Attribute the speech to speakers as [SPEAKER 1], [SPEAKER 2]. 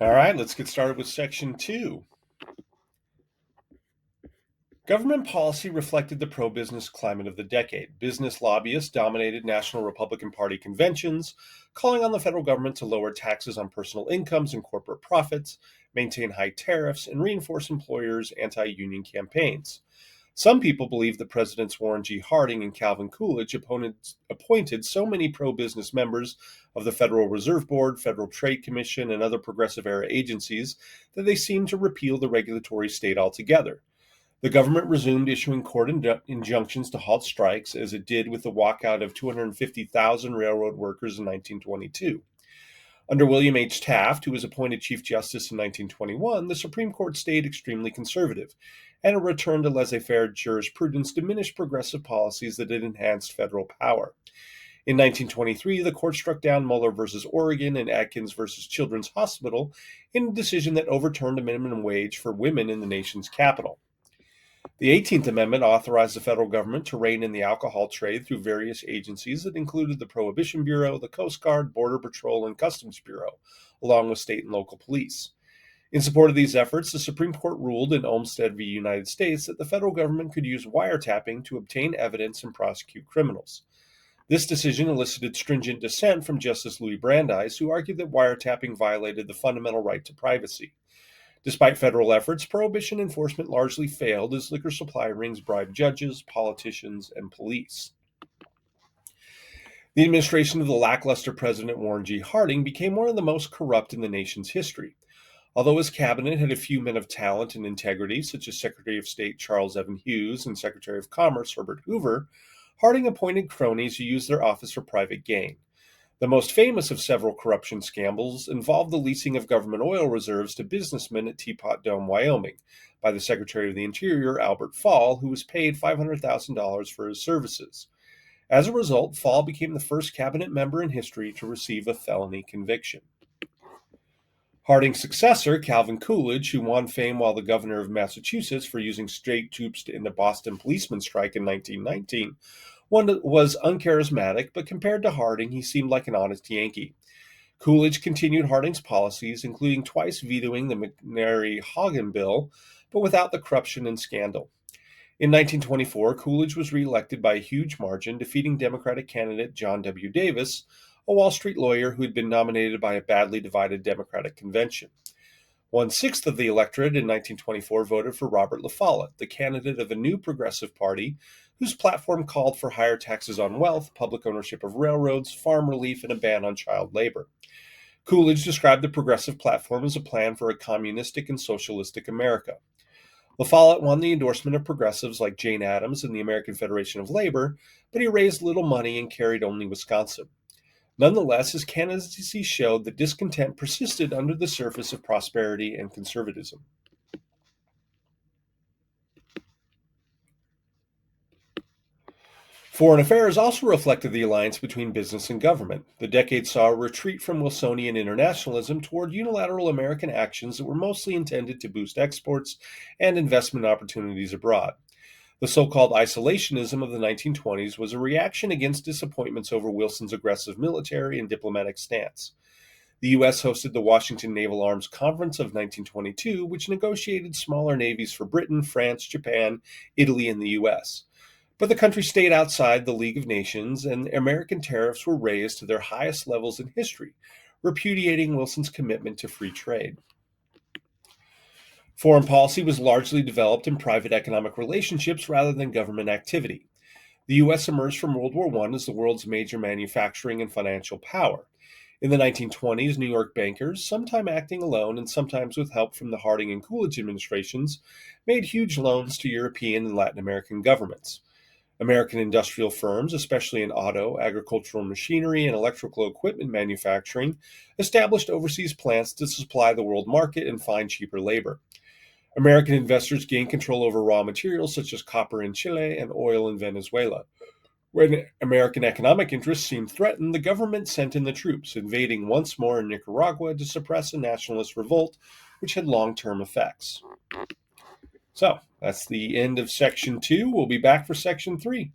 [SPEAKER 1] All right, let's get started with Section 2. Government policy reflected the pro-business climate of the decade. Business lobbyists dominated National Republican Party conventions, calling on the federal government to lower taxes on personal incomes and corporate profits, maintain high tariffs, and reinforce employers' anti-union campaigns. Some people believe that Presidents Warren G. Harding and Calvin Coolidge appointed so many pro-business members of the Federal Reserve Board, Federal Trade Commission, and other progressive-era agencies that they seemed to repeal the regulatory state altogether. The government resumed issuing court injunctions to halt strikes, as it did with the walkout of 250,000 railroad workers in 1922. Under William H. Taft, who was appointed Chief Justice in 1921, the Supreme Court stayed extremely conservative, and a return to laissez-faire jurisprudence diminished progressive policies that had enhanced federal power. In 1923, the court struck down Muller v. Oregon and Atkins v. Children's Hospital in a decision that overturned a minimum wage for women in the nation's capital. The 18th Amendment authorized the federal government to rein in the alcohol trade through various agencies that included the Prohibition Bureau, the Coast Guard, Border Patrol, and Customs Bureau, along with state and local police. In support of these efforts, the Supreme Court ruled in Olmstead v. United States that the federal government could use wiretapping to obtain evidence and prosecute criminals. This decision elicited stringent dissent from Justice Louis Brandeis, who argued that wiretapping violated the fundamental right to privacy. Despite federal efforts, prohibition enforcement largely failed as liquor supply rings bribed judges, politicians, and police. The administration of the lackluster President Warren G. Harding became one of the most corrupt in the nation's history. Although his cabinet had a few men of talent and integrity, such as Secretary of State Charles Evan Hughes and Secretary of Commerce Herbert Hoover, Harding appointed cronies who used their office for private gain. The most famous of several corruption scandals involved the leasing of government oil reserves to businessmen at Teapot Dome, Wyoming, by the Secretary of the Interior, Albert Fall, who was paid $500,000 for his services. As a result, Fall became the first cabinet member in history to receive a felony conviction. Harding's successor, Calvin Coolidge, who won fame while the governor of Massachusetts for using state troops to end the Boston policeman strike in 1919, was uncharismatic, but compared to Harding, he seemed like an honest Yankee. Coolidge continued Harding's policies, including twice vetoing the McNary-Haugen bill, but without the corruption and scandal. In 1924, Coolidge was reelected by a huge margin, defeating Democratic candidate John W. Davis, a Wall Street lawyer who had been nominated by a badly divided Democratic convention. 1/6 of the electorate in 1924 voted for Robert La Follette, the candidate of a new progressive party whose platform called for higher taxes on wealth, public ownership of railroads, farm relief, and a ban on child labor. Coolidge described the progressive platform as a plan for a communistic and socialistic America. La Follette won the endorsement of progressives like Jane Addams and the American Federation of Labor, but he raised little money and carried only Wisconsin. Nonetheless, his candidacy showed that discontent persisted under the surface of prosperity and conservatism. Foreign affairs also reflected the alliance between business and government. The decade saw a retreat from Wilsonian internationalism toward unilateral American actions that were mostly intended to boost exports and investment opportunities abroad. The so-called isolationism of the 1920s was a reaction against disappointments over Wilson's aggressive military and diplomatic stance. The U.S. hosted the Washington Naval Arms Conference of 1922, which negotiated smaller navies for Britain, France, Japan, Italy, and the U.S. But the country stayed outside the League of Nations, and American tariffs were raised to their highest levels in history, repudiating Wilson's commitment to free trade. Foreign policy was largely developed in private economic relationships rather than government activity. The U.S. emerged from World War I as the world's major manufacturing and financial power. In the 1920s, New York bankers, sometimes acting alone and sometimes with help from the Harding and Coolidge administrations, made huge loans to European and Latin American governments. American industrial firms, especially in auto, agricultural machinery, and electrical equipment manufacturing, established overseas plants to supply the world market and find cheaper labor. American investors gained control over raw materials such as copper in Chile and oil in Venezuela. When American economic interests seemed threatened, the government sent in the troops, invading once more in Nicaragua to suppress a nationalist revolt, which had long-term effects. So, that's the end of Section 2. We'll be back for Section 3.